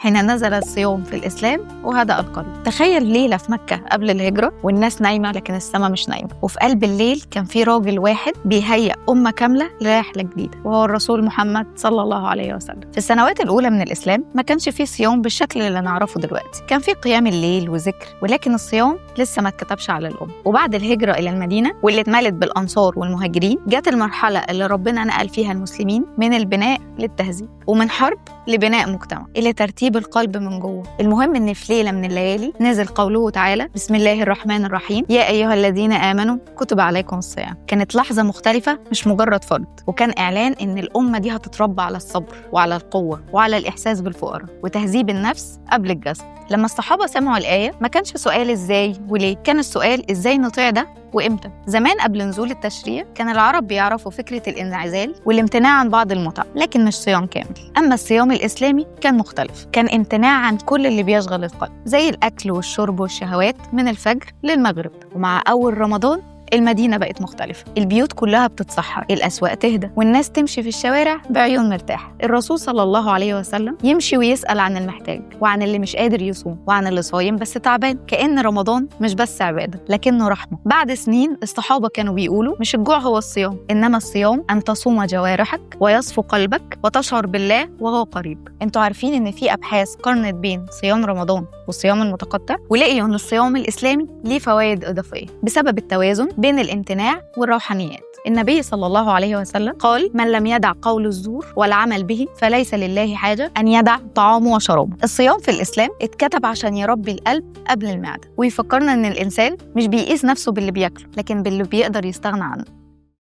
حين نزل الصيام في الإسلام وهدأ القلب. تخيل ليلة في مكة قبل الهجرة والناس نايمة لكن السماء مش نايمة، وفي قلب الليل كان في راجل واحد بيهيئ أمة كاملة لرحلة جديدة، وهو الرسول محمد صلى الله عليه وسلم. في السنوات الأولى من الإسلام ما كانش فيه صيام بالشكل اللي نعرفه دلوقتي، كان فيه قيام الليل وذكر، ولكن الصيام لسه ما اتكتبش على الأمة. وبعد الهجرة إلى المدينة واللي اتملت بالأنصار والمهاجرين، جت المرحلة اللي ربنا نقل فيها المسلمين من البناء للتهذيب، ومن حرب لبناء مجتمع، إلى ترتيب القلب من جوه. المهم إن في ليلة من الليالي نزل قوله تعالى: بسم الله الرحمن الرحيم، يا أيها الذين آمنوا كتب عليكم الصيام. كانت لحظة مختلفة، مش مجرد فرض، وكان إعلان إن الأمة دي هتتربى على الصبر وعلى القوة وعلى الإحساس بالفقراء وتهذيب النفس قبل الجسد. لما الصحابة سمعوا الآية ما كانش سؤال إزاي وليه، كان السؤال إزاي نطيع ده وإمتى. زمان قبل نزول التشريع كان العرب بيعرفوا فكرة الانعزال والامتناع عن بعض المتع، لكن مش صيام كامل. أما الصيام الإسلامي كان مختلف، كان امتناع عن كل اللي بيشغل القلب زي الأكل والشرب والشهوات من الفجر للمغرب. ومع أول رمضان المدينة بقت مختلفة، البيوت كلها بتتصحر، الأسواق تهدى، والناس تمشي في الشوارع بعيون مرتاحة. الرسول صلى الله عليه وسلم يمشي ويسأل عن المحتاج وعن اللي مش قادر يصوم وعن اللي صايم بس تعبان، كأن رمضان مش بس عبادة لكنه رحمة. بعد سنين الصحابة كانوا بيقولوا مش الجوع هو الصيام، إنما الصيام أن تصوم جوارحك ويصفو قلبك وتشعر بالله وهو قريب. انتوا عارفين إن في أبحاث قارنت بين صيام رمضان والصيام المتقطع، ولقيوا إن الصيام الإسلامي ليه فوائد إضافية بسبب التوازن بين الامتناع والروحانيات. النبي صلى الله عليه وسلم قال: من لم يدع قول الزور والعمل به فليس لله حاجة أن يدع طعامه وشرابه. الصيام في الإسلام اتكتب عشان يربي القلب قبل المعدة، ويفكرنا إن الإنسان مش بيقيس نفسه باللي بياكله لكن باللي بيقدر يستغنى عنه.